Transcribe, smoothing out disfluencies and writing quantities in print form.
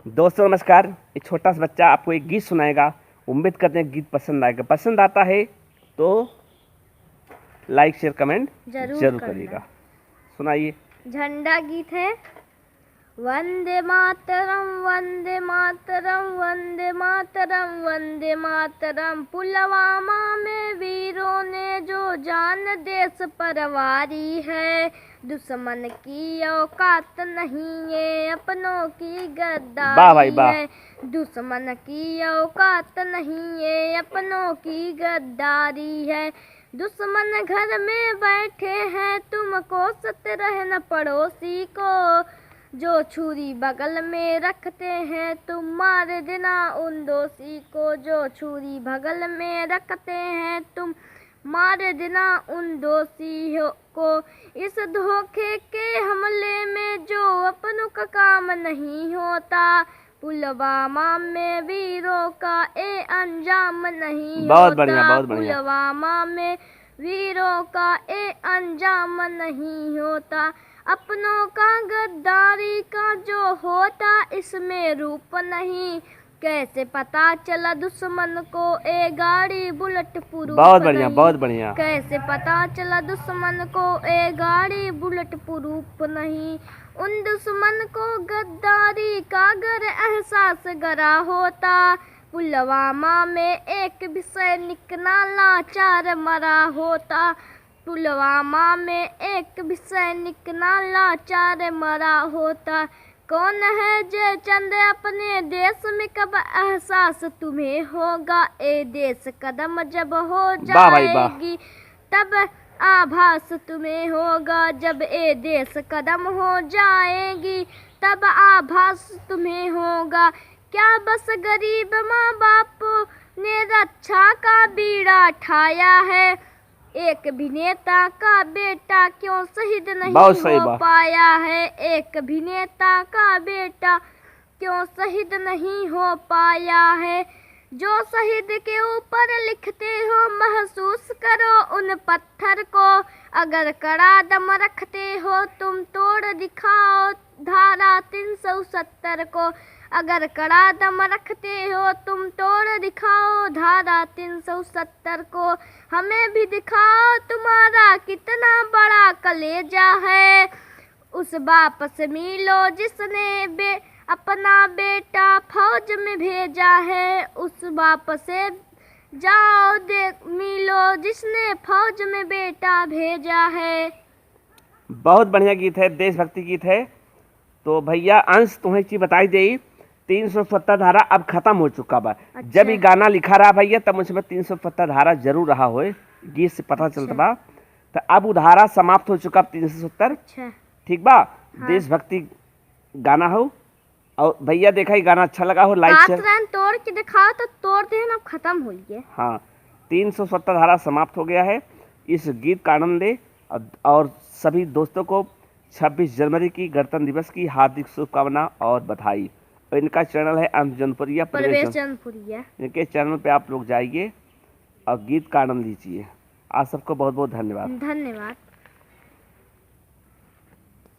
दोस्तों नमस्कार। एक छोटा सा बच्चा आपको एक गीत सुनाएगा। उम्मीद करते हैं गीत पसंद आएगा। पसंद आता है तो लाइक शेयर कमेंट जरूर करिएगा। सुनाइए। झंडा गीत है। वंदे मातरम वंदे मातरम वंदे मातरम वंदे मातरम। पुलवामा में वीरों ने जो जान देश पर वारी है, दुश्मन की औकात नहीं ये अपनों की गद्दारी है। दुश्मन की औकात नहीं ये अपनों की गद्दारी है। दुश्मन घर में बैठे हैं तुमको सत रहना पड़ोसी को, जो छुरी बगल में रखते हैं तुम मार देना उन दोषी को। जो छुरी बगल में रखते हैं तुम मार देना उन दोषी को। इस धोखे के हमले में जो अपनों का काम नहीं होता, पुलवामा में वीरों का ए अंजाम नहीं होता। पुलवामा में वीरों का ए अंजाम नहीं होता। अपनों का गद्दारी का जो होता इसमें रूप नहीं। कैसे पता चला दुश्मन को ए गाड़ी बुलेट प्रूफ नहीं। बहुत बढ़िया। कैसे पता चला दुश्मन को ए गाड़ी बुलेट प्रूफ नहीं। उन दुश्मन को गद्दारी का अगर एहसास गरा होता, पुलवामा में एक भी सैनिक ना लाचार मरा होता। पुलवामा में एक भी सैनिक ना लाचार मरा होता। कौन है जय चंद अपने देश में कब एहसास तुम्हें होगा। ए देश कदम जब हो जाएगी तब आभास तुम्हें होगा। जब ए देश कदम हो जाएगी तब आभास तुम्हें होगा। क्या बस गरीब माँ बाप ने रक्षा का बीड़ा ठाया है। एक भी नेता का बेटा क्यों शहीद नहीं हो पाया है। एक भी नेता का बेटा क्यों शहीद नहीं हो पाया है। जो शहीद के ऊपर लिखते हो महसूस करो उन पत्थर को। अगर कड़ा दम रखते हो तुम तोड़ दिखाओ धारा 370 को। अगर कड़ा दम रखते हो तुम तोड़ दिखाओ धारा 370 को। हमें भी दिखाओ तुम्हारा कितना बड़ा कलेजा है। उस बाप से मिलो जिसने अपना बेटा फौज में भेजा है। उस बाप से जाओ मिलो जिसने फौज में बेटा भेजा है। बहुत बढ़िया गीत है, देशभक्ति गीत है। तो भैया अंश तुम्हें एक चीज बताई दी, 370 धारा अब खत्म हो चुका बा। अच्छा। जब ये गाना लिखा रहा भैया तब मुझे 370 धारा जरूर रहा हो, गीत से पता चलता बा। तो अब वो धारा समाप्त हो चुका 370। अच्छा। ठीक बा। हाँ। देशभक्ति गाना हो। और भैया देखा ये गाना अच्छा लगा हो लाइक शेयर तोड़ के दिखाओ तो तोड़ दे अब खत्म हो गया। हाँ 370 धारा समाप्त हो गया है। इस गीत का आनंद ले और सभी दोस्तों को 26 जनवरी की गणतंत्र दिवस की हार्दिक शुभकामना और बधाई। इनका चैनल है अंश जनपुरिया, परवेश जनपुरिया। इनके चैनल पे आप लोग जाइए और गीत का आनंद लीजिए। आप सबको बहुत बहुत धन्यवाद। धन्यवाद।